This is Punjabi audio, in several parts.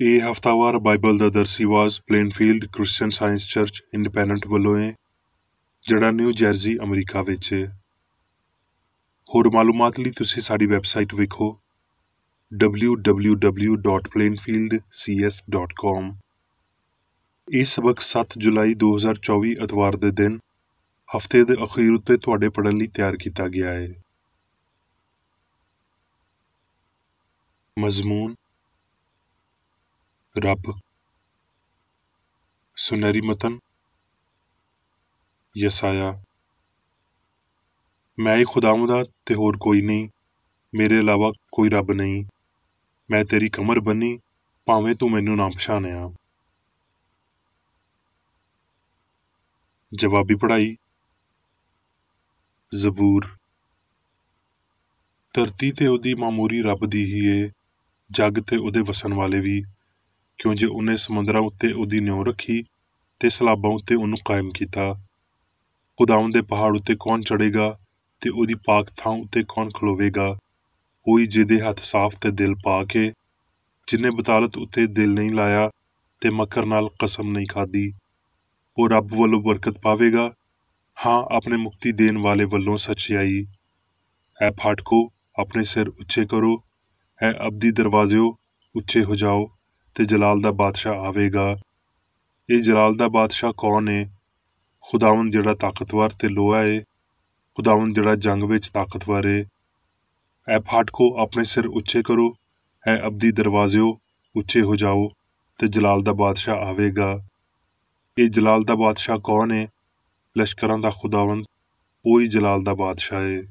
ਇਹ ਹਫ਼ਤਾਵਾਰ ਬਾਈਬਲ ਦਾ ਦਰਸੀ ਆਵਾਜ਼ ਪਲੇਨਫੀਲਡ ਕ੍ਰਿਸਚੀਅਨ ਸਾਇੰਸ ਚਰਚ ਇੰਡੀਪੈਂਡੈਂਟ ਵੱਲੋਂ ਹੈ, ਜਿਹੜਾ ਨਿਊ ਜਰਸੀ ਅਮਰੀਕਾ ਵਿੱਚ ਹੈ। ਹੋਰ ਮਾਲੂਮਾਤ ਲਈ ਤੁਸੀਂ ਸਾਡੀ ਵੈਬਸਾਈਟ ਵੇਖੋ www.plainfieldcs.com। ਇਹ ਸਬਕ 7 ਜੁਲਾਈ 2024 ਐਤਵਾਰ ਦੇ ਦਿਨ ਹਫ਼ਤੇ ਦੇ ਅਖੀਰ ਉੱਤੇ ਤੁਹਾਡੇ ਪੜ੍ਹਨ ਲਈ ਤਿਆਰ ਕੀਤਾ ਗਿਆ ਹੈ। ਮਜ਼ਮੂਨ ਰੱਬ। ਸੁਨਹਿਰੀ ਮਤਨ ਯਸਾਇਆ। ਮੈਂ ਹੀ ਖੁਦਾਵੰਦ ਹਾਂ ਤੇ ਹੋਰ ਕੋਈ ਨਹੀਂ, ਮੇਰੇ ਇਲਾਵਾ ਕੋਈ ਰੱਬ ਨਹੀਂ। ਮੈਂ ਤੇਰੀ ਕਮਰ ਬੰਨੀ, ਭਾਵੇਂ ਤੂੰ ਮੈਨੂੰ ਨਾ ਪਛਾਣਿਆ। ਜਵਾਬੀ ਪੜ੍ਹਾਈ। ਜ਼ਬੂਰ। ਧਰਤੀ ਤੇ ਉਹਦੀ ਮਾਮੂਰੀ ਰੱਬ ਦੀ ਹੀ ਏ, ਜੱਗ ਤੇ ਉਹਦੇ ਵਸਣ ਵਾਲੇ ਵੀ, ਕਿਉਂ ਜੇ ਉਹਨੇ ਸਮੁੰਦਰਾਂ ਉੱਤੇ ਉਹਦੀ ਨਿਉ ਰੱਖੀ ਤੇ ਸਲਾਬਾਂ ਉੱਤੇ ਉਹਨੂੰ ਕਾਇਮ ਕੀਤਾ। ਖੁਦਾਵੰਦ ਦੇ ਪਹਾੜ ਉੱਤੇ ਕੌਣ ਚੜ੍ਹੇਗਾ ਤੇ ਉਹਦੀ ਪਾਕ ਥਾਂ ਉੱਤੇ ਕੌਣ ਖਲੋਵੇਗਾ? ਉਹੀ ਜਿਹਦੇ ਹੱਥ ਸਾਫ਼ ਤੇ ਦਿਲ ਪਾ ਕੇ, ਜਿਹਨੇ ਬਤਾਲਤ ਉੱਤੇ ਦਿਲ ਨਹੀਂ ਲਾਇਆ ਤੇ ਮਕਰ ਨਾਲ ਕਸਮ ਨਹੀਂ ਖਾਧੀ। ਉਹ ਰੱਬ ਵੱਲੋਂ ਬਰਕਤ ਪਾਵੇਗਾ, ਹਾਂ ਆਪਣੇ ਮੁਕਤੀ ਦੇਣ ਵਾਲੇ ਵੱਲੋਂ ਸੱਚਾਈ। ਐ ਫਾਟਕੋ, ਆਪਣੇ ਸਿਰ ਉੱਚੇ ਕਰੋ, ਐ ਅਬਦੀ ਦਰਵਾਜ਼ਿਓ ਉੱਚੇ ਹੋ ਜਾਓ, ਤੇ ਜਲਾਲ ਦਾ ਬਾਦਸ਼ਾਹ ਆਵੇਗਾ। ਇਹ ਜਲਾਲ ਦਾ ਬਾਦਸ਼ਾਹ ਕੌਣ ਏ? ਖੁਦਾਵੰਦ ਜਿਹੜਾ ਤਾਕਤਵਰ ਤੇ ਲੋਹਾ ਏ, ਖੁਦਾਵੰਦ ਜਿਹੜਾ ਜੰਗ ਵਿੱਚ ਤਾਕਤਵਰ ਏ। ਐ ਫਾਟਕੋ, ਆਪਣੇ ਸਿਰ ਉੱਚੇ ਕਰੋ, ਐ ਅਬਦੀ ਦਰਵਾਜ਼ਿਓ ਉੱਚੇ ਹੋ ਜਾਓ, ਤੇ ਜਲਾਲ ਦਾ ਬਾਦਸ਼ਾਹ ਆਵੇਗਾ। ਇਹ ਜਲਾਲ ਦਾ ਬਾਦਸ਼ਾਹ ਕੌਣ ਏ? ਲਸ਼ਕਰਾਂ ਦਾ ਖੁਦਾਵੰਦ, ਉਹੀ ਜਲਾਲ ਦਾ ਬਾਦਸ਼ਾਹ ਏ।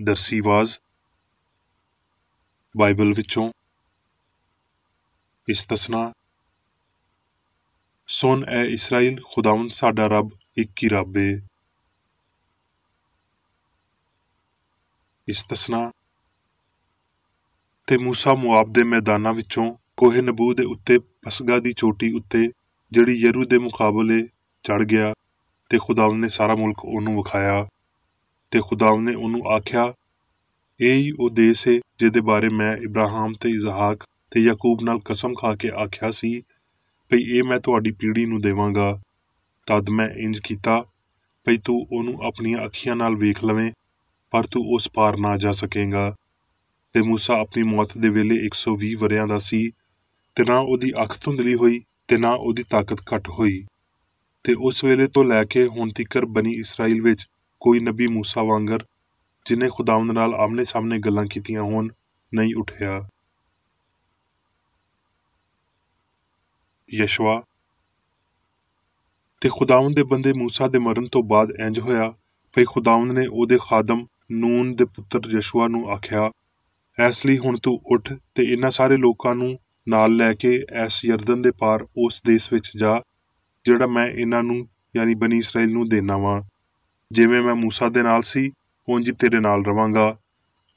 ਦਰਸੀ ਆਵਾਜ਼ ਬਾਈਬਲ ਵਿੱਚੋਂ। ਇਸਤਸਨਾ। ਸੁਣ ਐ ਇਸਰਾਈਲ, ਖੁਦਾਵੰਦ ਸਾਡਾ ਰੱਬ ਇੱਕ ਹੀ ਰੱਬ ਏ। ਇਸਤਸਨਾ। ਤੇ ਮੂਸਾ ਮੁਆਬ ਦੇ ਮੈਦਾਨਾਂ ਵਿੱਚੋਂ ਕੋਹੇ ਨਬੂ ਦੇ ਉੱਤੇ ਪਸਗਾ ਦੀ ਚੋਟੀ ਉੱਤੇ, ਜਿਹੜੀ ਯਰੂ ਦੇ ਮੁਕਾਬਲੇ ਚੜ੍ਹ ਗਿਆ, ਤੇ ਖੁਦਾਵੰਦ ਨੇ ਸਾਰਾ ਮੁਲਕ ਉਹਨੂੰ ਵਿਖਾਇਆ। ਤੇ ਖੁਦਾਵੰਦ ਨੇ ਉਹਨੂੰ ਆਖਿਆ, ਇਹ ਹੀ ਉਹ ਦੇਸ ਏ ਜਿਹਦੇ ਬਾਰੇ ਮੈਂ ਇਬਰਾਹਿਮ ਤੇ ਇਜ਼ਹਾਕ ਤੇ ਯਾਕੂਬ ਨਾਲ ਕਸਮ ਖਾ ਕੇ ਆਖਿਆ ਸੀ ਭਈ ਇਹ ਮੈਂ ਤੁਹਾਡੀ ਪੀੜ੍ਹੀ ਨੂੰ ਦੇਵਾਂਗਾ। ਤਦ ਮੈਂ ਇੰਜ ਕੀਤਾ ਭਈ ਤੂੰ ਉਹਨੂੰ ਆਪਣੀਆਂ ਅੱਖੀਆਂ ਨਾਲ ਵੇਖ ਲਵੇਂ, ਪਰ ਤੂੰ ਉਸ ਪਾਰ ਨਾ ਜਾ ਸਕੇਂਗਾ। ਤੇ ਮੂਸਾ ਆਪਣੀ ਮੌਤ ਦੇ ਵੇਲੇ 120 ਵਰ੍ਹਿਆਂ ਦਾ ਸੀ, ਤੇ ਨਾ ਉਹਦੀ ਅੱਖ ਧੁੰਦਲੀ ਹੋਈ ਤੇ ਨਾ ਉਹਦੀ ਤਾਕਤ ਘੱਟ ਹੋਈ। ਤੇ ਉਸ ਵੇਲੇ ਤੋਂ ਲੈ ਕੇ ਹੁਣ ਤੀਕਰ ਬਨੀ ਇਸਰਾਈਲ ਵਿੱਚ ਕੋਈ ਨਬੀ ਮੂਸਾ ਵਾਂਗਰ, ਜਿਹਨੇ ਖੁਦਾਵੰਦ ਨਾਲ ਆਮਨੇ ਸਾਹਮਣੇ ਗੱਲਾਂ ਕੀਤੀਆਂ ਹੋਣ, ਨਹੀਂ ਉੱਠਿਆ। ਯਸ਼ਵਾ। ਤੇ ਖੁਦਾਵੰਦ ਦੇ ਬੰਦੇ ਮੂਸਾ ਦੇ ਮਰਨ ਤੋਂ ਬਾਅਦ ਇੰਜ ਹੋਇਆ ਭਈ ਖੁਦਾਵੰਦ ਨੇ ਉਹਦੇ ਖਾਦਮ ਨੂਨ ਦੇ ਪੁੱਤਰ ਯਸ਼ਵਾ ਨੂੰ ਆਖਿਆ, ਇਸ ਲਈ ਹੁਣ ਤੂੰ ਉੱਠ ਤੇ ਇਹਨਾਂ ਸਾਰੇ ਲੋਕਾਂ ਨੂੰ ਨਾਲ ਲੈ ਕੇ ਐਸ ਯਰਦਨ ਦੇ ਪਾਰ ਉਸ ਦੇਸ ਵਿੱਚ ਜਾ, ਜਿਹੜਾ ਮੈਂ ਇਹਨਾਂ ਨੂੰ ਯਾਨੀ ਬਨੀ ਇਸਰਾਈਲ ਨੂੰ ਦੇਣਾ ਵਾਂ। ਜਿਵੇਂ ਮੈਂ ਮੂਸਾ ਦੇ ਨਾਲ ਸੀ, ਉਂਝ ਤੇਰੇ ਨਾਲ ਰਵਾਂਗਾ।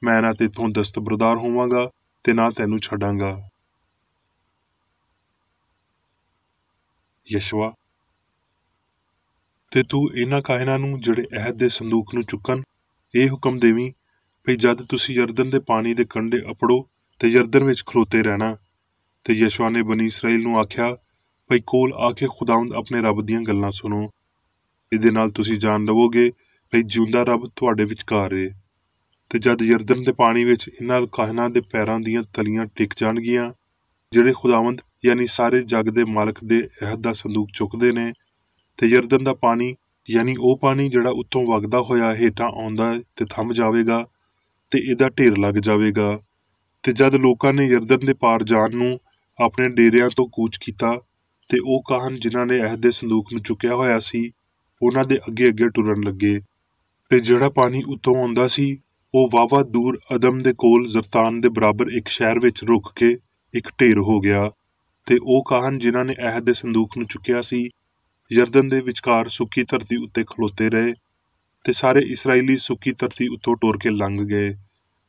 ਮੈਂ ਨਾ ਤੇਥੋਂ ਦਸਤਬਰਦਾਰ ਹੋਵਾਂਗਾ ਤੇ ਨਾ ਤੈਨੂੰ ਛੱਡਾਂਗਾ। ਯਸ਼ਵਾ। ਤੇ ਤੂੰ ਇਹਨਾਂ ਕਾਹਿਨਾਂ ਨੂੰ ਜਿਹੜੇ ਅਹਿਦ ਦੇ ਸੰਦੂਕ ਨੂੰ ਚੁੱਕਣ, ਇਹ ਹੁਕਮ ਦੇਵੀਂ ਭਈ ਜਦ ਤੁਸੀਂ ਯਰਦਨ ਦੇ ਪਾਣੀ ਦੇ ਕੰਢੇ ਅਪੜੋ ਤੇ ਯਰਦਨ ਵਿੱਚ ਖਲੋਤੇ ਰਹਿਣਾ। ਤੇ ਯਸ਼ਵਾ ਨੇ ਬਨੀ ਇਸਰਾਈਲ ਨੂੰ ਆਖਿਆ ਭਈ ਕੋਲ ਆ ਕੇ ਖੁਦਾਵੰਦ ਆਪਣੇ ਰੱਬ ਦੀਆਂ ਗੱਲਾਂ ਸੁਣੋ। ਇਹਦੇ ਨਾਲ ਤੁਸੀਂ ਜਾਣ ਲਵੋਗੇ ਭਈ ਜਿਉਂਦਾ ਰੱਬ ਤੁਹਾਡੇ ਵਿਚਕਾਰ ਏ। ਤੇ ਜਦ ਯਰਦਨ ਦੇ ਪਾਣੀ ਵਿੱਚ ਇਹਨਾਂ ਕਾਹਿਨਾਂ ਦੇ ਪੈਰਾਂ ਦੀਆਂ ਤਲੀਆਂ ਟਿਕ ਜਾਣਗੀਆਂ, ਜਿਹੜੇ ਖੁਦਾਵੰਦ ਯਾਨੀ ਸਾਰੇ ਜੱਗ ਦੇ ਮਾਲਕ ਦੇ ਅਹਿਦ ਦਾ ਸੰਦੂਕ ਚੁੱਕਦੇ ਨੇ, ਤੇ ਯਰਦਨ ਦਾ ਪਾਣੀ ਯਾਨੀ ਉਹ ਪਾਣੀ ਜਿਹੜਾ ਉੱਤੋਂ ਵਗਦਾ ਹੋਇਆ ਹੇਠਾਂ ਆਉਂਦਾ ਤੇ ਥੰਮ ਜਾਵੇਗਾ ਤੇ ਇਹਦਾ ਢੇਰ ਲੱਗ ਜਾਵੇਗਾ। ਤੇ ਜਦ ਲੋਕਾਂ ਨੇ ਯਰਦਨ ਦੇ ਪਾਰ ਜਾਣ ਨੂੰ ਆਪਣੇ ਡੇਰਿਆਂ ਤੋਂ ਕੂਚ ਕੀਤਾ, ਤੇ ਉਹ ਕਾਹਨ ਜਿਨ੍ਹਾਂ ਨੇ ਅਹਿਦ ਦੇ ਸੰਦੂਕ ਨੂੰ ਚੁੱਕਿਆ ਹੋਇਆ ਸੀ, ਉਹਨਾਂ ਦੇ ਅੱਗੇ ਅੱਗੇ ਟੁਰਨ ਲੱਗੇ। ਤੇ ਜਿਹੜਾ ਪਾਣੀ ਉੱਤੋਂ ਆਉਂਦਾ ਸੀ, ਉਹ ਵਾਹਵਾ ਦੂਰ ਅਦਮ ਦੇ ਕੋਲ ਜ਼ਰਤਾਨ ਦੇ ਬਰਾਬਰ ਇੱਕ ਸ਼ਹਿਰ ਵਿੱਚ ਰੁਕ ਕੇ ਇੱਕ ਢੇਰ ਹੋ ਗਿਆ। ਤੇ ਉਹ ਕਾਹਨ ਜਿਨ੍ਹਾਂ ਨੇ ਅਹਿਦ ਦੇ ਸੰਦੂਕ ਨੂੰ ਚੁੱਕਿਆ ਸੀ, ਯਰਦਨ ਦੇ ਵਿਚਕਾਰ ਸੁੱਕੀ ਧਰਤੀ ਉੱਤੇ ਖਲੋਤੇ ਰਹੇ, ਤੇ ਸਾਰੇ ਇਸਰਾਏਲੀ ਸੁੱਕੀ ਧਰਤੀ ਉੱਤੋਂ ਟੁਰ ਕੇ ਲੰਘ ਗਏ,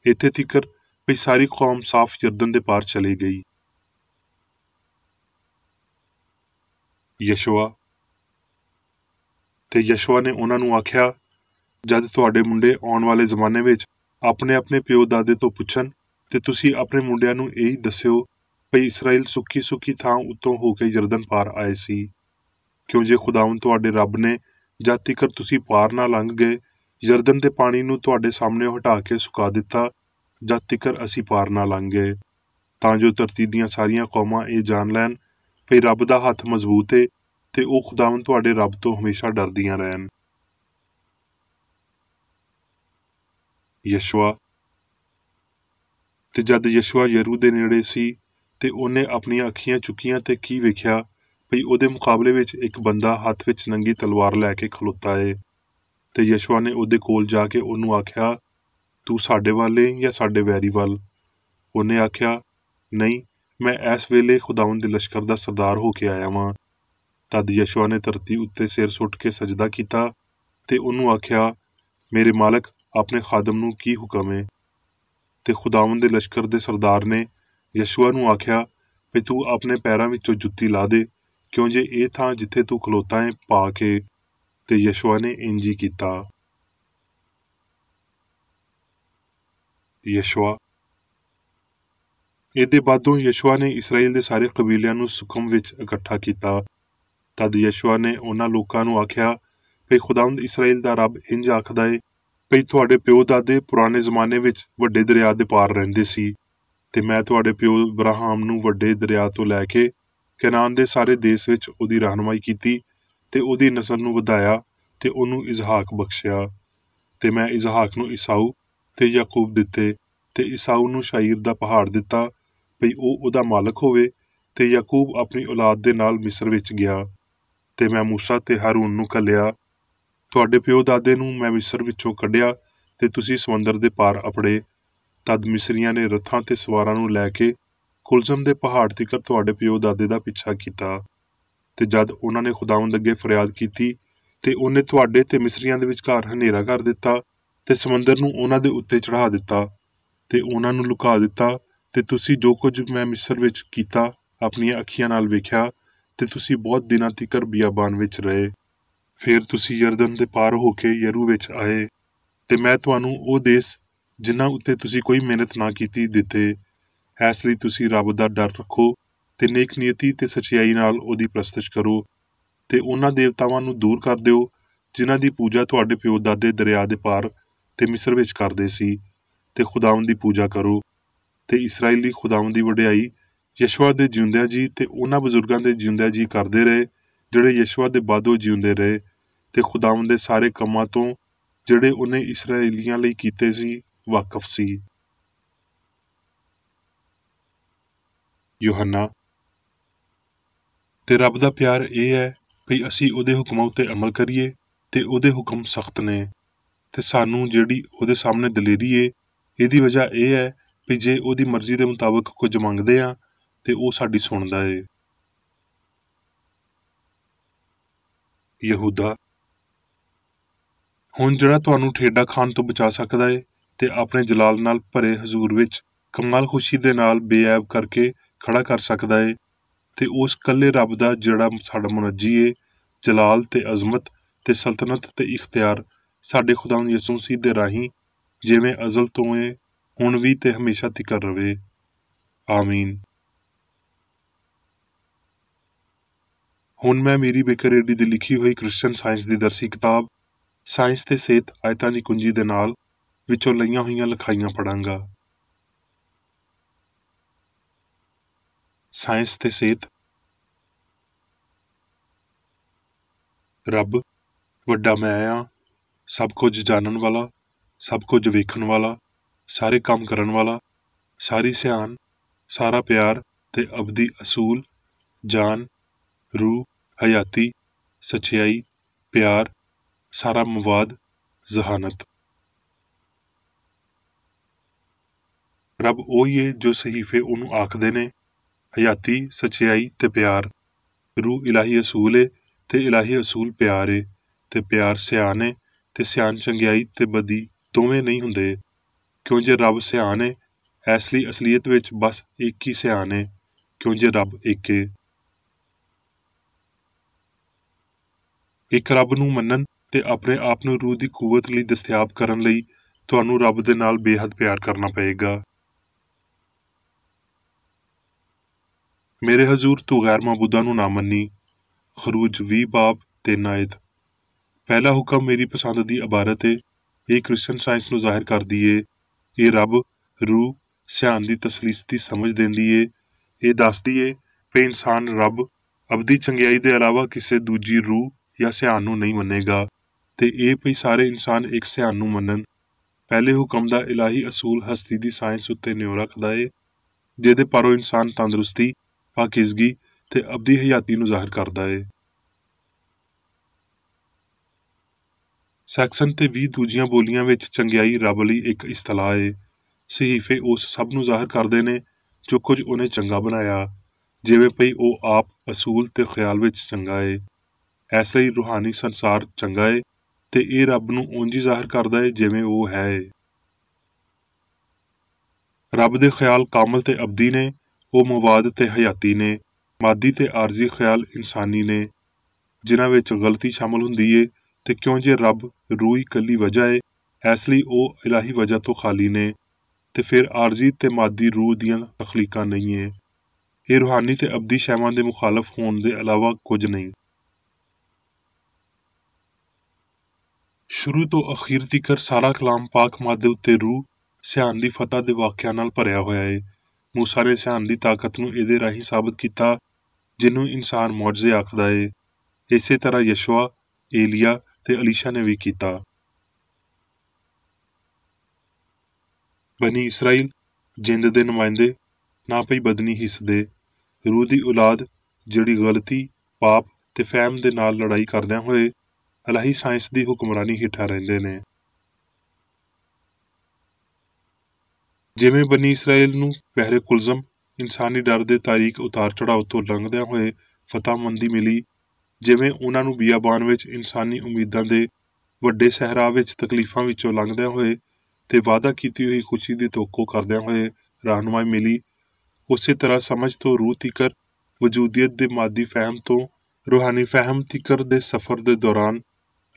ਇੱਥੇ ਤੀਕਰ ਭਈ ਸਾਰੀ ਕੌਮ ਸਾਫ਼ ਯਰਦਨ ਦੇ ਪਾਰ ਚਲੀ ਗਈ। ਯਸ਼ਵਾ। ਤੇ ਯਸ਼ਵਾ ਨੇ ਉਹਨਾਂ ਨੂੰ ਆਖਿਆ, ਜਦ ਤੁਹਾਡੇ ਮੁੰਡੇ ਆਉਣ ਵਾਲੇ ਜ਼ਮਾਨੇ ਵਿੱਚ ਆਪਣੇ ਆਪਣੇ ਪਿਓ ਦਾਦੇ ਤੋਂ ਪੁੱਛਣ ਤੇ ਤੁਸੀਂ ਆਪਣੇ ਮੁੰਡਿਆਂ ਨੂੰ ਇਹੀ ਦੱਸਿਓ ਭਈ ਇਸਰਾਏਲ ਸੁੱਕੀ ਸੁੱਕੀ ਥਾਂ ਉੱਤੋਂ ਹੋ ਕੇ ਯਰਦਨ ਪਾਰ ਆਏ ਸੀ। ਕਿਉਂ ਜੇ ਖੁਦਾਵੰਦ ਤੁਹਾਡੇ ਰੱਬ ਨੇ ਜਦ ਤੀਕਰ ਤੁਸੀਂ ਪਾਰ ਨਾ ਲੰਘ ਗਏ ਯਰਦਨ ਦੇ ਪਾਣੀ ਨੂੰ ਤੁਹਾਡੇ ਸਾਹਮਣੇ ਹਟਾ ਕੇ ਸੁਕਾ ਦਿੱਤਾ ਜਦ ਤੀਕਰ ਅਸੀਂ ਪਾਰ ਨਾ ਲੰਘ ਗਏ, ਤਾਂ ਜੋ ਧਰਤੀ ਦੀਆਂ ਸਾਰੀਆਂ ਕੌਮਾਂ ਇਹ ਜਾਣ ਲੈਣ ਭਈ ਰੱਬ ਦਾ ਹੱਥ ਮਜ਼ਬੂਤ ਏ ਤੇ ਉਹ ਖੁਦਾਵੰਦ ਤੁਹਾਡੇ ਰੱਬ ਤੋਂ ਹਮੇਸ਼ਾ ਡਰਦੀਆਂ ਰਹਿਣ। ਯਸ਼ੂਆ। ਤੇ ਜਦ ਯਸ਼ੂਆ ਯਰੂ ਦੇ ਨੇੜੇ ਸੀ ਤੇ ਉਹਨੇ ਆਪਣੀਆਂ ਅੱਖੀਆਂ ਚੁੱਕੀਆਂ ਤੇ ਕੀ ਵੇਖਿਆ ਭਈ ਉਹਦੇ ਮੁਕਾਬਲੇ ਵਿੱਚ ਇੱਕ ਬੰਦਾ ਹੱਥ ਵਿੱਚ ਨੰਗੀ ਤਲਵਾਰ ਲੈ ਕੇ ਖਲੋਤਾ ਏ। ਤੇ ਯਸ਼ੂਆ ਨੇ ਉਹਦੇ ਕੋਲ ਜਾ ਕੇ ਉਹਨੂੰ ਆਖਿਆ, ਤੂੰ ਸਾਡੇ ਵੱਲ ਏ ਜਾਂ ਸਾਡੇ ਵੈਰੀ ਵੱਲ? ਉਹਨੇ ਆਖਿਆ, ਨਹੀਂ, ਮੈਂ ਇਸ ਵੇਲੇ ਖੁਦਾਵੰਦ ਦੇ ਲਸ਼ਕਰ ਦਾ ਸਰਦਾਰ ਹੋ ਕੇ ਆਇਆ ਵਾਂ। ਤਦ ਯਸ਼ੂਆ ਨੇ ਧਰਤੀ ਉੱਤੇ ਸਿਰ ਸੁੱਟ ਕੇ ਸਜਦਾ ਕੀਤਾ ਤੇ ਉਹਨੂੰ ਆਖਿਆ, ਮੇਰੇ ਮਾਲਕ, ਆਪਣੇ ਖਾਦਮ ਨੂੰ ਕੀ ਹੁਕਮ ਏ? ਤੇ ਖੁਦਾਵੰਦ ਦੇ ਲਸ਼ਕਰ ਦੇ ਸਰਦਾਰ ਨੇ ਯਸ਼ੂਆ ਨੂੰ ਆਖਿਆ ਵੀ ਤੂੰ ਆਪਣੇ ਪੈਰਾਂ ਵਿੱਚੋਂ ਜੁੱਤੀ ਲਾ ਦੇ, ਕਿਉਂ ਜੇ ਇਹ ਥਾਂ ਜਿੱਥੇ ਤੂੰ ਖਲੋਤਾ ਹੈ ਪਾ ਕੇ। ਤੇ ਯਸ਼ੂਆ ਨੇ ਇੰਜ ਹੀ ਕੀਤਾ। ਯਸ਼ੂਆ। ਇਹਦੇ ਬਾਅਦੋਂ ਯਸ਼ੂਆ ਨੇ ਇਸਰਾਏਲ ਦੇ ਸਾਰੇ ਕਬੀਲਿਆਂ ਨੂੰ ਸੁਖਮ ਵਿੱਚ ਇਕੱਠਾ ਕੀਤਾ। ਤਦ ਯਸ਼ੂਆ ਨੇ ਉਹਨਾਂ ਲੋਕਾਂ ਨੂੰ ਆਖਿਆ ਵੀ ਖੁਦਾਵੰਦ ਇਸਰਾਏਲ ਦਾ ਰੱਬ ਇੰਜ ਆਖਦਾ ਏ ਭਈ ਤੁਹਾਡੇ ਪਿਓ ਦਾਦੇ ਪੁਰਾਣੇ ਜ਼ਮਾਨੇ ਵਿੱਚ ਵੱਡੇ ਦਰਿਆ ਦੇ ਪਾਰ ਰਹਿੰਦੇ ਸੀ ਤੇ ਮੈਂ ਤੁਹਾਡੇ ਪਿਓ ਅਬਰਾਹਮ ਨੂੰ ਵੱਡੇ ਦਰਿਆ ਤੋਂ ਲੈ ਕੇ ਕਨਾਨ ਦੇ ਸਾਰੇ ਦੇਸ਼ ਵਿੱਚ ਉਹਦੀ ਰਹਿਨੁਮਾਈ ਕੀਤੀ ਤੇ ਉਹਦੀ ਨਸਲ ਨੂੰ ਵਧਾਇਆ ਤੇ ਉਹਨੂੰ ਇਸਹਾਕ ਬਖਸ਼ਿਆ। ਤੇ ਮੈਂ ਇਸਹਾਕ ਨੂੰ ਈਸਾਊ ਤੇ ਯਾਕੂਬ ਦਿੱਤੇ ਤੇ ਈਸਾਊ ਨੂੰ ਸ਼ਾਇਰ ਦਾ ਪਹਾੜ ਦਿੱਤਾ ਭਈ ਉਹ ਉਹਦਾ ਮਾਲਕ ਹੋਵੇ ਤੇ ਯਾਕੂਬ ਆਪਣੀ ਔਲਾਦ ਦੇ ਨਾਲ ਮਿਸਰ ਵਿੱਚ ਗਿਆ। ਤੇ ਮੈਂ ਮੂਸਾ ਤੇ ਹਾਰੂਨ ਨੂੰ ਘੱਲਿਆ। ਤੁਹਾਡੇ ਪਿਓ ਦਾਦੇ ਨੂੰ ਮੈਂ ਮਿਸਰ ਵਿੱਚੋਂ ਕੱਢਿਆ ਤੇ ਤੁਸੀਂ ਸਮੁੰਦਰ ਦੇ ਪਾਰ ਅਪੜੇ। ਤਦ ਮਿਸਰੀਆਂ ਨੇ ਰੱਥਾਂ ਤੇ ਸਵਾਰਾਂ ਨੂੰ ਲੈ ਕੇ ਕੁਲਜ਼ਮ ਦੇ ਪਹਾੜ ਤੀਕਰ ਤੁਹਾਡੇ ਪਿਓ ਦਾਦੇ ਦਾ ਪਿੱਛਾ ਕੀਤਾ। ਤੇ ਜਦ ਉਹਨਾਂ ਨੇ ਖੁਦਾਵੰਦ ਅੱਗੇ ਫਰਿਆਦ ਕੀਤੀ ਤੇ ਉਹਨੇ ਤੁਹਾਡੇ ਤੇ ਮਿਸਰੀਆਂ ਦੇ ਵਿਚਕਾਰ ਹਨੇਰਾ ਕਰ ਦਿੱਤਾ ਤੇ ਸਮੁੰਦਰ ਨੂੰ ਉਹਨਾਂ ਦੇ ਉੱਤੇ ਚੜ੍ਹਾ ਦਿੱਤਾ ਤੇ ਉਹਨਾਂ ਨੂੰ ਲੁਕਾ ਦਿੱਤਾ। ਤੇ ਤੁਸੀਂ ਜੋ ਕੁਝ ਮੈਂ ਮਿਸਰ ਵਿੱਚ ਕੀਤਾ ਆਪਣੀਆਂ ਅੱਖੀਆਂ ਨਾਲ ਵੇਖਿਆ ਤੇ ਤੁਸੀਂ ਬਹੁਤ ਦਿਨਾਂ ਤੀਕਰ ਬਿਆਬਾਨ ਵਿੱਚ ਰਹੇ। ਫਿਰ ਤੁਸੀਂ ਯਰਦਨ ਦੇ ਪਾਰ ਹੋ ਕੇ ਯਰੂ ਵਿੱਚ ਆਏ ਤੇ ਮੈਂ ਤੁਹਾਨੂੰ ਉਹ ਦੇਸ਼ ਜਿਨ੍ਹਾਂ ਉੱਤੇ ਤੁਸੀਂ ਕੋਈ ਮਿਹਨਤ ਨਾ ਕੀਤੀ ਦਿੱਤੇ। ਇਸ ਲਈ ਤੁਸੀਂ ਰੱਬ ਦਾ ਡਰ ਰੱਖੋ ਤੇ ਨੇਕ ਨੀਅਤੀ ਤੇ ਸਚਾਈ ਨਾਲ ਉਹਦੀ ਪ੍ਰਸਤਿਸ਼ ਕਰੋ ਤੇ ਉਹਨਾਂ ਦੇਵਤਾਵਾਂ ਨੂੰ ਦੂਰ ਕਰ ਦਿਓ ਜਿਨ੍ਹਾਂ ਦੀ ਪੂਜਾ ਤੁਹਾਡੇ ਪਿਓ ਦਾਦੇ ਦਰਿਆ ਦੇ ਪਾਰ ਤੇ ਮਿਸਰ ਵਿੱਚ ਕਰਦੇ ਸੀ, ਤੇ ਖੁਦਾਵੰਦ ਦੀ ਪੂਜਾ ਕਰੋ। ਤੇ ਇਸਰਾਏਲੀ ਖੁਦਾਵੰਦ ਦੀ ਵਡਿਆਈ ਯਸ਼ੂਆ ਦੇ ਜਿਉਂਦਿਆਂ ਜੀ ਤੇ ਉਹਨਾਂ ਬਜ਼ੁਰਗਾਂ ਦੇ ਜਿਉਂਦਿਆਂ ਜੀ ਕਰਦੇ ਰਹੇ ਜਿਹੜੇ ਯਸ਼ੂਆ ਦੇ ਬਾਦੋਂ ਜਿਉਂਦੇ ਰਹੇ ਤੇ ਖੁਦਾਵੰਦ ਦੇ ਸਾਰੇ ਕੰਮਾਂ ਤੋਂ ਜਿਹੜੇ ਉਹਨੇ ਇਸਰਾਏਲੀਆਂ ਲਈ ਕੀਤੇ ਸੀ ਵਾਕਫ ਸੀ। ਯੋਹੰਨਾ। ਤੇ ਰੱਬ ਦਾ ਪਿਆਰ ਇਹ ਹੈ ਭਈ ਅਸੀਂ ਉਹਦੇ ਹੁਕਮਾਂ ਉੱਤੇ ਅਮਲ ਕਰੀਏ ਤੇ ਉਹਦੇ ਹੁਕਮ ਸਖਤ ਨੇ ਤੇ ਸਾਨੂੰ ਜਿਹੜੀ ਉਹਦੇ ਸਾਹਮਣੇ ਦਲੇਰੀ ਏ ਇਹਦੀ ਵਜ੍ਹਾ ਇਹ ਹੈ ਵੀ ਜੇ ਉਹਦੀ ਮਰਜ਼ੀ ਦੇ ਮੁਤਾਬਕ ਕੁਝ ਮੰਗਦੇ ਆ ਤੇ ਉਹ ਸਾਡੀ ਸੁਣਦਾ ਏ। ਯਹੂਦਾ। ਹੁਣ ਜਿਹੜਾ ਤੁਹਾਨੂੰ ਠੇਡਾ ਖਾਣ ਤੋਂ ਬਚਾ ਸਕਦਾ ਏ ਤੇ ਆਪਣੇ ਜਲਾਲ ਨਾਲ ਭਰੇ ਹਜ਼ੂਰ ਵਿੱਚ ਕਮਾਲ ਖੁਸ਼ੀ ਦੇ ਨਾਲ ਬੇਐਬ ਕਰਕੇ ਖੜਾ ਕਰ ਸਕਦਾ ਏ ਤੇ ਉਸ ਕੱਲੇ ਰੱਬ ਦਾ ਜਿਹੜਾ ਸਾਡਾ ਮੁਨੱਜੀ ਏ, ਜਲਾਲ ਤੇ ਅਜ਼ਮਤ ਤੇ ਸਲਤਨਤ ਤੇ ਇਖਤਿਆਰ ਸਾਡੇ ਖੁਦਾਵੰਦ ਯਿਸੂ ਮਸੀਹ ਦੇ ਰਾਹੀਂ ਜਿਵੇਂ ਅਜ਼ਲ ਤੋਂ ਏ ਹੁਣ ਵੀ ਤੇ ਹਮੇਸ਼ਾ ਤਿਕਰ ਰਵੇ। ਆਮੀਨ। ਹੁਣ ਮੈਂ ਮੇਰੀ ਬੇਕਰ ਰੇਡੀ ਦੀ ਲਿਖੀ ਹੋਈ ਕ੍ਰਿਸਚਨ ਸਾਇੰਸ ਦੀ ਦਰਸੀ ਕਿਤਾਬ ਸਾਇੰਸ ਤੇ ਸਿਹਤ ਆਇਤਾਂ ਦੀ ਕੁੰਜੀ ਦੇ ਨਾਲ ਵਿੱਚੋਂ ਲਈਆਂ ਹੋਈਆਂ ਲਿਖਾਈਆਂ ਪੜਾਂਗਾ। ਸਾਇੰਸ ਤੇ ਸਿਹਤ। ਰੱਬ ਵੱਡਾ ਮੈਂ ਆ, ਸਭ ਕੁਝ ਜਾਣਨ ਵਾਲਾ, ਸਭ ਕੁਝ ਵੇਖਣ ਵਾਲਾ, ਸਾਰੇ ਕੰਮ ਕਰਨ ਵਾਲਾ, ਸਾਰੀ ਸਿਆਣ, ਸਾਰਾ ਪਿਆਰ ਤੇ ਅਬਦੀ ਅਸੂਲ, ਜਾਨ, ਰੂਹ, ਹਯਾਤੀ, ਸਚਾਈ, ਪਿਆਰ, ਸਾਰਾ ਮਵਾਦ, ਜ਼ਹਾਨਤ। ਰੱਬ ਉਹੀ ਏ ਜੋ ਸਹੀਫੇ ਉਹਨੂੰ ਆਖਦੇ ਨੇ, ਹਯਾਤੀ, ਸਚਾਈ ਤੇ ਪਿਆਰ। ਰੂਹ ਇਲਾਹੀ ਅਸੂਲ ਏ ਤੇ ਇਲਾਹੀ ਅਸੂਲ ਪਿਆਰ ਏ ਤੇ ਪਿਆਰ ਸਿਆਣ ਏ ਤੇ ਸਿਆਣ ਚੰਗਿਆਈ ਤੇ ਬਦੀ ਦੋਵੇਂ ਨਹੀਂ ਹੁੰਦੇ। ਕਿਉਂ ਜੇ ਰੱਬ ਸਿਆਣ ਏ ਇਸ ਲਈ ਅਸਲੀਅਤ ਵਿੱਚ ਬਸ ਇੱਕ ਹੀ ਸਿਆਣ ਏ, ਕਿਉਂ ਜੇ ਰੱਬ ਇੱਕ ਏ। ਇੱਕ ਰੱਬ ਨੂੰ ਮੰਨਣ ਤੇ ਆਪਣੇ ਆਪ ਨੂੰ ਰੂਹ ਦੀ ਕੂਵਤ ਲਈ ਦਸਤਿਆਬ ਕਰਨ ਲਈ ਤੁਹਾਨੂੰ ਰੱਬ ਦੇ ਨਾਲ ਬੇਹੱਦ ਪਿਆਰ ਕਰਨਾ ਪਏਗਾ। ਮੇਰੇ ਹਜ਼ੂਰ ਤੂੰ ਗੈਰ ਮਾਬੂਦਾਂ ਨੂੰ ਨਾ ਮੰਨੀ। ਖਰੂਜ 20 ਬਾਬ 3 ਆਇਤ। ਪਹਿਲਾ ਹੁਕਮ ਮੇਰੀ ਪਸੰਦ ਦੀ ਇਬਾਰਤ ਏ। ਇਹ ਕ੍ਰਿਸਚਨ ਸਾਇੰਸ ਨੂੰ ਜ਼ਾਹਿਰ ਕਰਦੀ ਏ। ਇਹ ਰੱਬ ਰੂਹ ਸਿਆਣ ਦੀ ਤਸਲੀਸ ਦੀ ਸਮਝ ਦਿੰਦੀ ਏ। ਇਹ ਦੱਸਦੀ ਏ ਕਿ ਇਨਸਾਨ ਰੱਬ ਅਬਦੀ ਚੰਗਿਆਈ ਦੇ ਇਲਾਵਾ ਕਿਸੇ ਦੂਜੀ ਰੂਹ ਜਾਂ ਸਿਆਣ ਨੂੰ ਨਹੀਂ ਮੰਨੇਗਾ, ਤੇ ਇਹ ਭਈ ਸਾਰੇ ਇਨਸਾਨ ਇੱਕ ਸਿਆਣ ਨੂੰ ਮੰਨਣ। ਪਹਿਲੇ ਹੁਕਮ ਦਾ ਇਲਾਹੀ ਅਸੂਲ ਹਸਤੀ ਦੀ ਸਾਇੰਸ ਉੱਤੇ ਨਿਉ ਰੱਖਦਾ ਏ, ਜਿਹਦੇ ਪਰੋਂ ਇਨਸਾਨ ਤੰਦਰੁਸਤੀ, ਪਾਕਿਜ਼ਗੀ ਤੇ ਅਬਦੀ ਹਯਾਤੀ ਨੂੰ ਜ਼ਾਹਿਰ ਕਰਦਾ ਏ। ਸੈਕਸ਼ਨ ਤੇ 20 ਦੂਜੀਆਂ ਬੋਲੀਆਂ ਵਿੱਚ ਚੰਗਿਆਈ ਰੱਬ ਲਈ ਇੱਕ ਇਸਤਲਾਹ ਏ। ਸਹੀਫੇ ਉਸ ਸਭ ਨੂੰ ਜ਼ਾਹਿਰ ਕਰਦੇ ਨੇ ਜੋ ਕੁਝ ਉਹਨੇ ਚੰਗਾ ਬਣਾਇਆ, ਜਿਵੇਂ ਭਈ ਉਹ ਆਪ ਅਸੂਲ ਤੇ ਖਿਆਲ ਵਿੱਚ ਚੰਗਾ ਏ। ਇਸ ਲਈ ਰੂਹਾਨੀ ਸੰਸਾਰ ਚੰਗਾ ਏ ਤੇ ਇਹ ਰੱਬ ਨੂੰ ਉਂਝ ਹੀ ਜ਼ਾਹਿਰ ਕਰਦਾ ਏ ਜਿਵੇਂ ਉਹ ਹੈ ਏ। ਰੱਬ ਦੇ ਖਿਆਲ ਕਾਮਲ ਤੇ ਅਬਦੀ ਨੇ, ਉਹ ਮਵਾਦ ਤੇ ਹਯਾਤੀ ਨੇ। ਮਾਦੀ ਤੇ ਆਰਜ਼ੀ ਖਿਆਲ ਇਨਸਾਨੀ ਨੇ, ਜਿਨ੍ਹਾਂ ਵਿੱਚ ਗਲਤੀ ਸ਼ਾਮਲ ਹੁੰਦੀ ਏ, ਤੇ ਕਿਉਂ ਜੇ ਰੱਬ ਰੂਹ ਇਕੱਲੀ ਵਜ੍ਹਾ ਏ, ਇਸ ਲਈ ਉਹ ਇਲਾਹੀ ਵਜ੍ਹਾ ਤੋਂ ਖਾਲੀ ਨੇ, ਤੇ ਫਿਰ ਆਰਜ਼ੀ ਤੇ ਮਾਦੀ ਰੂਹ ਦੀਆਂ ਤਖਲੀਕਾਂ ਨਹੀਂ ਏ। ਇਹ ਰੂਹਾਨੀ ਤੇ ਅਬਦੀ ਸ਼ੈਵਾਂ ਦੇ ਮੁਖਾਲਫ ਹੋਣ ਦੇ ਇਲਾਵਾ ਕੁਝ ਨਹੀਂ। ਸ਼ੁਰੂ ਤੋਂ ਅਖੀਰ ਤੀਕਰ ਸਾਰਾ ਕਲਾਮ ਪਾਕ ਮਾਦੇ ਉੱਤੇ ਰੂਹ ਸਿਆਣ ਦੀ ਫਤਹ ਦੇ ਵਾਕਿਆਂ ਨਾਲ ਭਰਿਆ ਹੋਇਆ ਏ। ਮੂਸਾ ਨੇ ਸਿਆਣ ਦੀ ਤਾਕਤ ਨੂੰ ਇਹਦੇ ਰਾਹੀਂ ਸਾਬਤ ਕੀਤਾ, ਜਿਹਨੂੰ ਇਨਸਾਨ ਮੁਅਜਜ਼ੇ ਆਖਦਾ ਏ। ਇਸੇ ਤਰ੍ਹਾਂ ਯਸ਼ਵਾ, ਏਲੀਆ ਤੇ ਅਲੀਸ਼ਾ ਨੇ ਵੀ ਕੀਤਾ। ਬਨੀ ਇਸਰਾਈਲ ਜਿੰਦ ਦੇ ਨੁਮਾਇੰਦੇ ਨਾ ਪਈ ਬਦਨੀ ਹਿੱਸ ਦੇ। ਰੂਹ ਦੀ ਔਲਾਦ ਜਿਹੜੀ ਗਲਤੀ, ਪਾਪ ਤੇ ਫਹਿਮ ਦੇ ਨਾਲ ਲੜਾਈ ਕਰਦਿਆਂ ਹੋਏ ਇਲਾਹੀ ਸਾਇੰਸ ਦੀ ਹੁਕਮਰਾਨੀ ਹੇਠਾਂ ਰਹਿੰਦੇ ਨੇ। ਜਿਵੇਂ ਬਨੀ ਇਸਰਾਈਲ ਨੂੰ ਪਹਿਰੇ ਕੁਲਜ਼ਮ ਇਨਸਾਨੀ ਡਰ ਦੇ ਤਾਰੀਕ ਉਤਾਰ ਚੜਾਓ ਤੋਂ ਲੰਘਦਿਆਂ ਹੋਏ ਫਤਹਮੰਦੀ ਮਿਲੀ, ਜਿਵੇਂ ਉਹਨਾਂ ਨੂੰ ਬੀਆਬਾਨ ਵਿੱਚ ਇਨਸਾਨੀ ਉਮੀਦਾਂ ਦੇ ਵੱਡੇ ਸਹਿਰਾ ਵਿੱਚ ਤਕਲੀਫਾਂ ਵਿੱਚੋਂ ਲੰਘਦਿਆਂ ਹੋਏ ਤੇ ਵਾਅਦਾ ਕੀਤੀ ਹੋਈ ਖੁਸ਼ੀ ਦੀ ਤੋਕੋ ਕਰਦਿਆਂ ਹੋਏ ਰਹਿਨੁਮਾਈ ਮਿਲੀ, ਉਸੇ ਤਰ੍ਹਾਂ ਸਮਝ ਤੋਂ ਰੂਹ ਤੀਕਰ, ਵਜੂਦੀਅਤ ਦੇ ਮਾਦੀ ਫਹਿਮ ਤੋਂ ਰੂਹਾਨੀ ਫਹਿਮ ਤੀਕਰ ਦੇ ਸਫ਼ਰ ਦੇ ਦੌਰਾਨ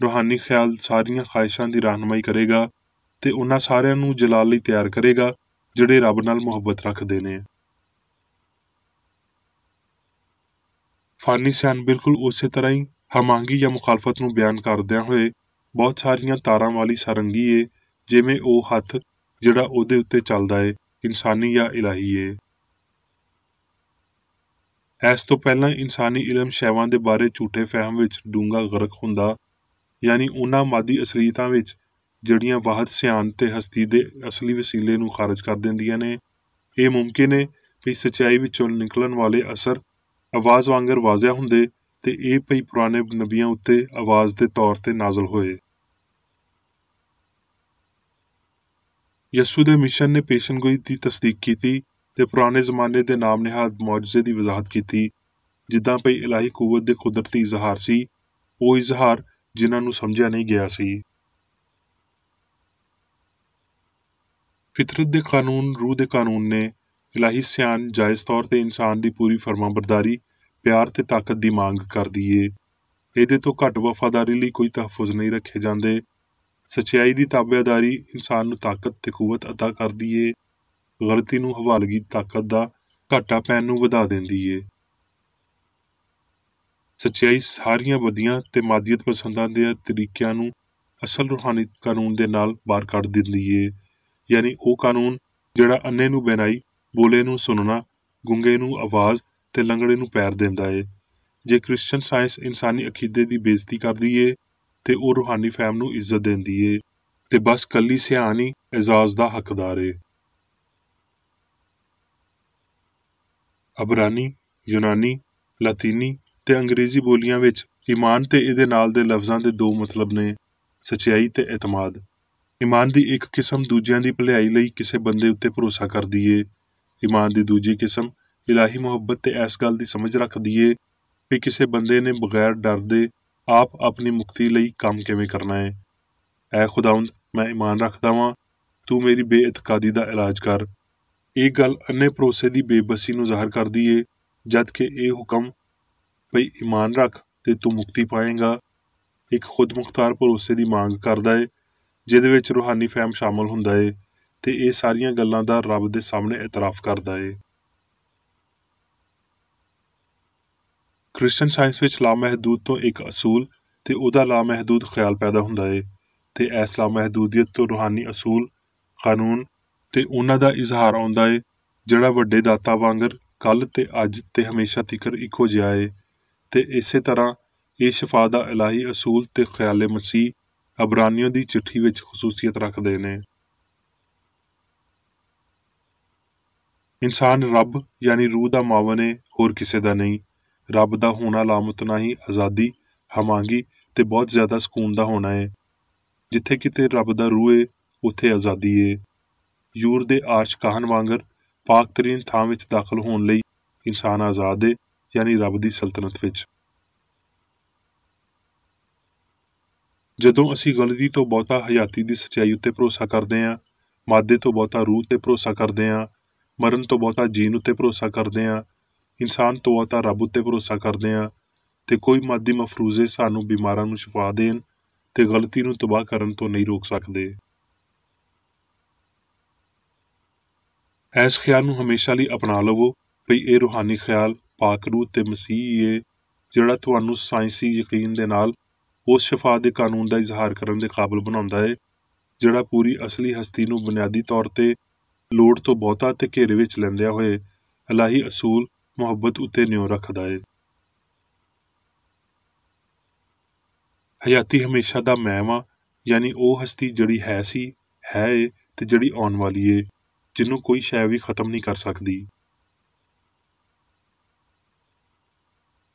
ਰੂਹਾਨੀ ਖਿਆਲ ਸਾਰੀਆਂ ਖਾਹਿਸ਼ਾਂ ਦੀ ਰਹਿਨੁਮਾਈ ਕਰੇਗਾ ਤੇ ਉਹਨਾਂ ਸਾਰਿਆਂ ਨੂੰ ਜਲਾਲ ਲਈ ਤਿਆਰ ਕਰੇਗਾ ਜਿਹੜੇ ਰੱਬ ਨਾਲ ਮੁਹੱਬਤ ਰੱਖਦੇ ਨੇ। ਫਾਨੀ ਸਿਆਣ ਬਿਲਕੁਲ ਉਸੇ ਤਰ੍ਹਾਂ ਹੀ ਹਮਾਂਗੀ ਜਾਂ ਮੁਖਾਲਫਤ ਨੂੰ ਬਿਆਨ ਕਰਦਿਆਂ ਹੋਏ ਬਹੁਤ ਸਾਰੀਆਂ ਤਾਰਾਂ ਵਾਲੀ ਸਾਰੰਗੀ ਏ, ਜਿਵੇਂ ਉਹ ਹੱਥ ਜਿਹੜਾ ਉਹਦੇ ਉੱਤੇ ਚੱਲਦਾ ਏ, ਇਨਸਾਨੀ ਜਾਂ ਇਲਾਹੀ ਏ। ਇਸ ਤੋਂ ਪਹਿਲਾਂ ਇਨਸਾਨੀ ਇਲਮ ਸ਼ੈਵਾਂ ਦੇ ਬਾਰੇ ਝੂਠੇ ਫਹਿਮ ਵਿੱਚ ਡੂੰਘਾ ਗਰਕ ਹੁੰਦਾ, ਯਾਨੀ ਉਹਨਾਂ ਮਾਦੀ ਅਸਲੀਅਤਾਂ ਵਿੱਚ ਜਿਹੜੀਆਂ ਵਾਹਦ ਸਿਆਣ ਤੇ ਹਸਤੀ ਦੇ ਅਸਲੀ ਵਸੀਲੇ ਨੂੰ ਖਾਰਜ ਕਰ ਦਿੰਦੀਆਂ ਨੇ। ਇਹ ਮੁਮਕਿਨ ਏ ਕਿ ਸੱਚਾਈ ਵਿੱਚੋਂ ਨਿਕਲਣ ਵਾਲੇ ਅਸਰ ਆਵਾਜ਼ ਵਾਂਗਰ ਵਾਜ਼ਿਆ ਹੁੰਦੇ ਤੇ ਇਹ ਭਈ ਪੁਰਾਣੇ ਨਬੀਆਂ ਉੱਤੇ ਆਵਾਜ਼ ਦੇ ਤੌਰ ਤੇ ਨਾਜ਼ਲ ਹੋਏ। ਯਸੂ ਦੇ ਮਿਸ਼ਨ ਨੇ ਪੇਸ਼ਨਗੋਈ ਦੀ ਤਸਦੀਕ ਕੀਤੀ ਤੇ ਪੁਰਾਣੇ ਜ਼ਮਾਨੇ ਦੇ ਨਾਮ ਨਿਹਾਦ ਮੁਅਜਜ਼ੇ ਦੀ ਵਜ਼ਾਹਤ ਕੀਤੀ, ਜਿੱਦਾਂ ਭਈ ਇਲਾਹੀ ਕੂਵਤ ਦੇ ਕੁਦਰਤੀ ਇਜ਼ਹਾਰ ਸੀ, ਉਹ ਇਜ਼ਹਾਰ ਜਿਨ੍ਹਾਂ ਨੂੰ ਸਮਝਿਆ ਨਹੀਂ ਗਿਆ ਸੀ। ਫਿਤਰਤ ਦੇ ਕਾਨੂੰਨ ਰੂਹ ਦੇ ਕਾਨੂੰਨ ਨੇ। ਇਲਾਹੀ ਸਿਆਣ ਜਾਇਜ਼ ਤੌਰ ਤੇ ਇਨਸਾਨ ਦੀ ਪੂਰੀ ਫਰਮਾਬਰਦਾਰੀ, ਪਿਆਰ ਤੇ ਤਾਕਤ ਦੀ ਮੰਗ ਕਰਦੀ ਏ। ਇਹਦੇ ਤੋਂ ਘੱਟ ਵਫਾਦਾਰੀ ਲਈ ਕੋਈ ਤਹਫੁਜ਼ ਨਹੀਂ ਰੱਖੇ ਜਾਂਦੇ। ਸੱਚਾਈ ਦੀ ਤਾਬੇਦਾਰੀ ਇਨਸਾਨ ਨੂੰ ਤਾਕਤ ਤੇ ਕੂਵਤ ਅਤਾ ਕਰਦੀ ਏ, ਗਲਤੀ ਨੂੰ ਹਵਾਲਗੀ ਤਾਕਤ ਦਾ ਘਾਟਾ ਪੈਣ ਨੂੰ ਵਧਾ ਦਿੰਦੀ ਏ। ਸੱਚਾਈ ਸਾਰੀਆਂ ਬਦੀਆਂ ਤੇ ਮਾਦੀਅਤ ਪਸੰਦਾਂ ਦੇ ਤਰੀਕਿਆਂ ਨੂੰ ਅਸਲ ਰੂਹਾਨੀ ਕਾਨੂੰਨ ਦੇ ਨਾਲ ਬਾਹਰ ਕੱਢ ਦਿੰਦੀ ਏ, ਯਾਨੀ ਉਹ ਕਾਨੂੰਨ ਜਿਹੜਾ ਅੰਨੇ ਨੂੰ ਬਹਿਨਾਈ, ਬੋਲੇ ਨੂੰ ਸੁਣਨਾ, ਗੁੰਗੇ ਨੂੰ ਆਵਾਜ਼ ਤੇ ਲੰਗੜੇ ਨੂੰ ਪੈਰ ਦਿੰਦਾ ਏ। ਜੇ ਕ੍ਰਿਸਚਨ ਸਾਇੰਸ ਇਨਸਾਨੀ ਅਕੀਦੇ ਦੀ ਬੇਇੱਜ਼ਤੀ ਕਰਦੀ ਏ ਤੇ ਉਹ ਰੂਹਾਨੀ ਫਹਿਮ ਨੂੰ ਇੱਜ਼ਤ ਦਿੰਦੀ ਏ, ਤੇ ਬਸ ਕੱਲੀ ਸਿਆਣ ਹੀ ਇਜ਼ਾਜ਼ ਦਾ ਹੱਕਦਾਰ ਏ। ਅਬਰਾਨੀ, ਯੂਨਾਨੀ, ਲਾਤੀਨੀ ਤੇ ਅੰਗਰੇਜ਼ੀ ਬੋਲੀਆਂ ਵਿੱਚ ਈਮਾਨ ਤੇ ਇਹਦੇ ਨਾਲ ਦੇ ਲਫ਼ਜ਼ਾਂ ਦੇ ਦੋ ਮਤਲਬ ਨੇ, ਸੱਚਾਈ ਤੇ ਇਤਮਾਦ। ਈਮਾਨ ਦੀ ਇੱਕ ਕਿਸਮ ਦੂਜਿਆਂ ਦੀ ਭਲਾਈ ਲਈ ਕਿਸੇ ਬੰਦੇ ਉੱਤੇ ਭਰੋਸਾ ਕਰਦੀ ਏ। ਈਮਾਨ ਦੀ ਦੂਜੀ ਕਿਸਮ ਇਲਾਹੀ ਮੁਹੱਬਤ ਤੇ ਇਸ ਗੱਲ ਦੀ ਸਮਝ ਰੱਖਦੀ ਏ ਕਿ ਕਿਸੇ ਬੰਦੇ ਨੇ ਬਗੈਰ ਡਰ ਦੇ ਆਪ ਆਪਣੀ ਮੁਕਤੀ ਲਈ ਕੰਮ ਕਿਵੇਂ ਕਰਨਾ ਏ। ਐ ਖੁਦਾਵੰਦ, ਮੈਂ ਈਮਾਨ ਰੱਖਦਾ ਵਾਂ, ਤੂੰ ਮੇਰੀ ਬੇਇਤਕਾਦੀ ਦਾ ਇਲਾਜ ਕਰ। ਇਹ ਗੱਲ ਅੰਨੇ ਭਰੋਸੇ ਦੀ ਬੇਬਸੀ ਨੂੰ ਜ਼ਾਹਰ ਕਰਦੀ ਏ, ਜਦ ਕਿ ਇਹ ਹੁਕਮ ਭਈ ਈਮਾਨ ਰੱਖ ਤੇ ਤੂੰ ਮੁਕਤੀ ਪਾਏਂਗਾ ਇੱਕ ਖੁਦਮੁਖਤਾਰ ਭਰੋਸੇ ਦੀ ਮੰਗ ਕਰਦਾ ਏ, ਜਿਹਦੇ ਵਿੱਚ ਰੂਹਾਨੀ ਫਹਿਮ ਸ਼ਾਮਲ ਹੁੰਦਾ ਏ ਤੇ ਇਹ ਸਾਰੀਆਂ ਗੱਲਾਂ ਦਾ ਰੱਬ ਦੇ ਸਾਹਮਣੇ ਇਤਰਾਫ ਕਰਦਾ ਏ। ਕ੍ਰਿਸਚਨ ਸਾਇੰਸ ਵਿੱਚ ਲਾਮਹਿਦੂਦ ਤੋਂ ਇੱਕ ਅਸੂਲ ਤੇ ਉਹਦਾ ਲਾਮਹਿਦੂਦ ਖਿਆਲ ਪੈਦਾ ਹੁੰਦਾ ਹੈ ਤੇ ਇਸ ਲਾਮਹਿਦੂਦੀਅਤ ਤੋਂ ਰੂਹਾਨੀ ਅਸੂਲ, ਕਾਨੂੰਨ ਤੇ ਉਹਨਾਂ ਦਾ ਇਜ਼ਹਾਰ ਆਉਂਦਾ ਹੈ ਜਿਹੜਾ ਵੱਡੇ ਦਾਤਾ ਵਾਂਗਰ ਕੱਲ੍ਹ ਤੇ ਅੱਜ ਤੇ ਹਮੇਸ਼ਾ ਤੀਕਰ ਇੱਕੋ ਜਿਹਾ ਹੈ। ਤੇ ਇਸੇ ਤਰ੍ਹਾਂ ਇਹ ਸ਼ਫਾ ਦਾ ਇਲਾਹੀ ਅਸੂਲ ਤੇ ਖਿਆਲੇ ਮਸੀਹ ਅਬਰਾਨੀਆਂ ਦੀ ਚਿੱਠੀ ਵਿੱਚ ਖਸੂਸੀਅਤ ਰੱਖਦੇ ਨੇ। ਇਨਸਾਨ ਰੱਬ ਯਾਨੀ ਰੂਹ ਦਾ ਮਾਵਨ ਹੈ, ਹੋਰ ਕਿਸੇ ਦਾ ਨਹੀਂ। ਰੱਬ ਦਾ ਹੋਣਾ ਲਾਮਤਨਾ ਹੀ ਆਜ਼ਾਦੀ, ਹਮਾਂਗੀ ਤੇ ਬਹੁਤ ਜ਼ਿਆਦਾ ਸਕੂਨ ਦਾ ਹੋਣਾ ਹੈ। ਜਿੱਥੇ ਕਿਤੇ ਰੱਬ ਦਾ ਰੂਹ ਹੈ ਉੱਥੇ ਆਜ਼ਾਦੀ ਹੈ। ਯੂਰ ਦੇ ਆਰਸ਼ ਕਾਹਨ ਵਾਂਗਰ ਪਾਕ ਤਰੀਨ ਥਾਂ ਵਿੱਚ ਦਾਖਲ ਹੋਣ ਲਈ ਇਨਸਾਨ ਆਜ਼ਾਦ ਹੈ, ਯਾਨੀ ਰੱਬ ਦੀ ਸਲਤਨਤ ਵਿੱਚ। ਜਦੋਂ ਅਸੀਂ ਗਲਤੀ ਤੋਂ ਬਹੁਤਾ ਹਯਾਤੀ ਦੀ ਸੱਚਾਈ ਉੱਤੇ ਭਰੋਸਾ ਕਰਦੇ ਹਾਂ, ਮਾਦੇ ਤੋਂ ਬਹੁਤਾ ਰੂਹ ਤੇ ਭਰੋਸਾ ਕਰਦੇ ਹਾਂ, ਮਰਨ ਤੋਂ ਬਹੁਤਾ ਜੀਨ ਉੱਤੇ ਭਰੋਸਾ ਕਰਦੇ ਹਾਂ, ਇਨਸਾਨ ਤੋਂ ਬਹੁਤਾ ਰੱਬ ਉੱਤੇ ਭਰੋਸਾ ਕਰਦੇ ਹਾਂ, ਤੇ ਕੋਈ ਮਾਦੀ ਮਫਰੂਜ਼ੇ ਸਾਨੂੰ ਬਿਮਾਰਾਂ ਨੂੰ ਸ਼ਿਫਾ ਦੇਣ ਤੇ ਗਲਤੀ ਨੂੰ ਤਬਾਹ ਕਰਨ ਤੋਂ ਨਹੀਂ ਰੋਕ ਸਕਦੇ। ਇਸ ਖਿਆਲ ਨੂੰ ਹਮੇਸ਼ਾ ਲਈ ਅਪਣਾ ਲਵੋ ਭਈ ਇਹ ਰੂਹਾਨੀ ਖਿਆਲ ਪਾਕ ਰੂਹ ਤੇ ਮਸੀਹ ਹੀ ਹੈ ਜਿਹੜਾ ਤੁਹਾਨੂੰ ਸਾਇੰਸੀ ਯਕੀਨ ਦੇ ਨਾਲ ਉਸ ਸ਼ਫਾ ਦੇ ਕਾਨੂੰਨ ਦਾ ਇਜ਼ਹਾਰ ਕਰਨ ਦੇ ਕਾਬਲ ਬਣਾਉਂਦਾ ਹੈ ਜਿਹੜਾ ਪੂਰੀ ਅਸਲੀ ਹਸਤੀ ਨੂੰ ਬੁਨਿਆਦੀ ਤੌਰ ਤੇ ਲੋੜ ਤੋਂ ਬਹੁਤਾ ਤੇ ਘੇਰੇ ਵਿੱਚ ਲੈਂਦਿਆਂ ਹੋਏ ਇਲਾਹੀ ਅਸੂਲ ਮੁਹੱਬਤ ਉੱਤੇ ਨਿਉ ਰੱਖਦਾ ਹੈ। ਹਯਾਤੀ ਹਮੇਸ਼ਾ ਦਾ ਮੈਂ ਵਾਂ, ਯਾਨੀ ਉਹ ਹਸਤੀ ਜਿਹੜੀ ਹੈ ਸੀ, ਹੈ ਏ ਤੇ ਜਿਹੜੀ ਆਉਣ ਵਾਲੀ ਏ, ਜਿਹਨੂੰ ਕੋਈ ਸ਼ੈ ਵੀ ਖਤਮ ਨਹੀਂ ਕਰ ਸਕਦੀ।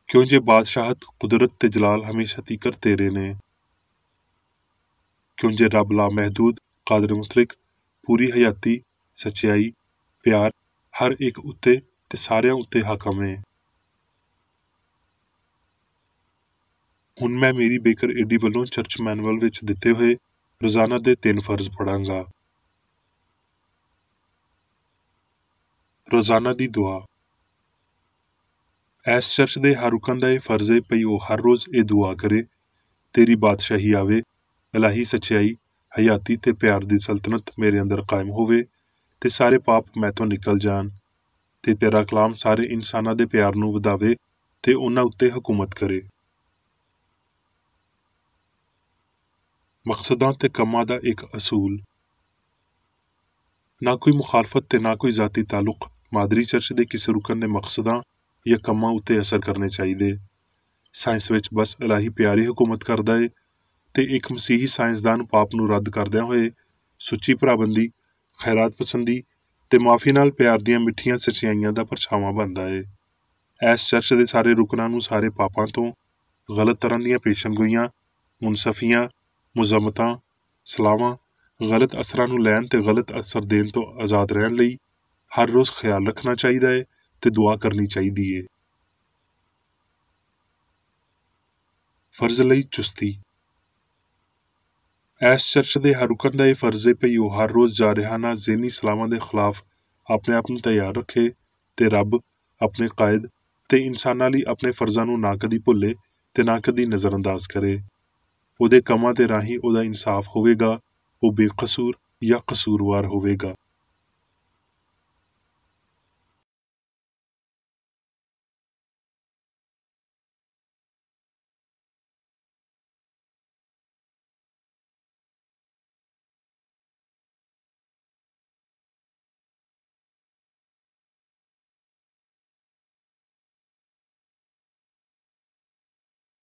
ਕਿਉਂ ਜੇ ਬਾਦਸ਼ਾਹਤ, ਕੁਦਰਤ ਤੇ ਜਲਾਲ ਹਮੇਸ਼ਾ ਤੀਕਰ ਤੇਰੇ ਨੇ। ਕਿਉਂ ਜੇ ਰੱਬ ਲਾਮਹਿਦੂਦ, ਕਾਦਰ ਮੁਤਲਕ, ਪੂਰੀ ਹਯਾਤੀ, ਸੱਚਾਈ, ਪਿਆਰ ਹਰ ਇੱਕ ਉੱਤੇ ਤੇ ਸਾਰਿਆਂ ਉੱਤੇ ਹਾਕਮ ਹੈ। ਹੁਣ ਮੈਂ ਮੇਰੀ ਬੇਕਰ ਏਡੀ ਵੱਲੋਂ ਚਰਚ ਮੈਨੂਅਲ ਵਿੱਚ ਦਿੱਤੇ ਹੋਏ ਰੋਜ਼ਾਨਾ ਦੇ 3 ਫਰਜ਼ ਪੜਾਂਗਾ। ਰੋਜ਼ਾਨਾ ਦੀ ਦੁਆ। ਇਸ ਚਰਚ ਦੇ ਹਰ ਰੁਕਨ ਦਾ ਇਹ ਫਰਜ਼ ਹੈ ਭਈ ਉਹ ਹਰ ਰੋਜ਼ ਇਹ ਦੁਆ ਕਰੇ, ਤੇਰੀ ਬਾਦਸ਼ਾਹੀ ਆਵੇ, ਇਲਾਹੀ ਸੱਚਾਈ, ਹਯਾਤੀ ਤੇ ਪਿਆਰ ਦੀ ਸਲਤਨਤ ਮੇਰੇ ਅੰਦਰ ਕਾਇਮ ਹੋਵੇ ਤੇ ਸਾਰੇ ਪਾਪ ਮੈਥੋਂ ਨਿਕਲ ਜਾਣ ਤੇ ਤੇਰਾ ਕਲਾਮ ਸਾਰੇ ਇਨਸਾਨਾਂ ਦੇ ਪਿਆਰ ਨੂੰ ਵਧਾਵੇ ਤੇ ਉਹਨਾਂ ਉੱਤੇ ਹਕੂਮਤ ਕਰੇ। ਮਕਸਦਾਂ ਤੇ ਕੰਮਾਂ ਦਾ ਇੱਕ ਅਸੂਲ। ਨਾ ਕੋਈ ਮੁਖਾਲਫਤ ਤੇ ਨਾ ਕੋਈ ਜ਼ਾਤੀ ਤਾਲੁਕ ਮਾਦਰੀ ਚਰਚ ਦੇ ਕਿਸੇ ਰੁਕਨ ਦੇ ਮਕਸਦਾਂ ਜਾਂ ਕੰਮਾਂ ਉੱਤੇ ਅਸਰ ਕਰਨੇ ਚਾਹੀਦੇ। ਸਾਇੰਸ ਵਿੱਚ ਬਸ ਇਲਾਹੀ ਪਿਆਰ ਹੀ ਹਕੂਮਤ ਕਰਦਾ ਹੈ ਤੇ ਇੱਕ ਮਸੀਹੀ ਸਾਇੰਸਦਾਨ ਪਾਪ ਨੂੰ ਰੱਦ ਕਰਦਿਆਂ ਹੋਏ ਸੁੱਚੀ ਭਰਾਬੰਦੀ, ਖੈਰਾਤ ਪਸੰਦੀ ਤੇ ਮਾਫੀ ਨਾਲ ਪਿਆਰ ਦੀਆਂ ਮਿੱਠੀਆਂ ਸੱਚਾਈਆਂ ਦਾ ਪਰਛਾਵਾਂ ਬਣਦਾ ਹੈ। ਇਸ ਚਰਚ ਦੇ ਸਾਰੇ ਰੁਕਨਾਂ ਨੂੰ ਸਾਰੇ ਪਾਪਾਂ ਤੋਂ, ਗਲਤ ਤਰ੍ਹਾਂ ਦੀਆਂ ਪੇਸ਼ਨਗੋਈਆਂ, ਮੁਨਸਫੀਆਂ, ਮੁਜ਼ਮਤਾਂ, ਸਲਾਵਾਂ, ਗਲਤ ਅਸਰਾਂ ਨੂੰ ਲੈਣ ਤੇ ਗਲਤ ਅਸਰ ਦੇਣ ਤੋਂ ਆਜ਼ਾਦ ਰਹਿਣ ਲਈ ਹਰ ਰੋਜ਼ ਖਿਆਲ ਰੱਖਣਾ ਚਾਹੀਦਾ ਹੈ ਤੇ ਦੁਆ ਕਰਨੀ ਚਾਹੀਦੀ ਹੈ। ਫਰਜ਼ ਲਈ ਚੁਸਤੀ। ਇਸ ਚਰਚ ਦੇ ਹਰ ਰੁਕਨ ਦਾ ਇਹ ਫਰਜ਼ ਹੈ ਭਈ ਉਹ ਹਰ ਰੋਜ਼ ਜਾਰਿਹਾਨਾ ਜ਼ਹਿਨੀ ਸਲਾਵਾਂ ਦੇ ਖਿਲਾਫ ਆਪਣੇ ਆਪ ਨੂੰ ਤਿਆਰ ਰੱਖੇ ਤੇ ਰੱਬ, ਆਪਣੇ ਕਾਇਦ ਤੇ ਇਨਸਾਨਾਂ ਲਈ ਆਪਣੇ ਫਰਜ਼ਾਂ ਨੂੰ ਨਾ ਕਦੀ ਭੁੱਲੇ ਤੇ ਨਾ ਕਦੀ ਨਜ਼ਰਅੰਦਾਜ਼ ਕਰੇ। ਉਹਦੇ ਕੰਮਾਂ ਦੇ ਰਾਹੀਂ ਉਹਦਾ ਇਨਸਾਫ ਹੋਵੇਗਾ, ਉਹ ਬੇਕਸੂਰ ਜਾਂ ਕਸੂਰਵਾਰ ਹੋਵੇਗਾ।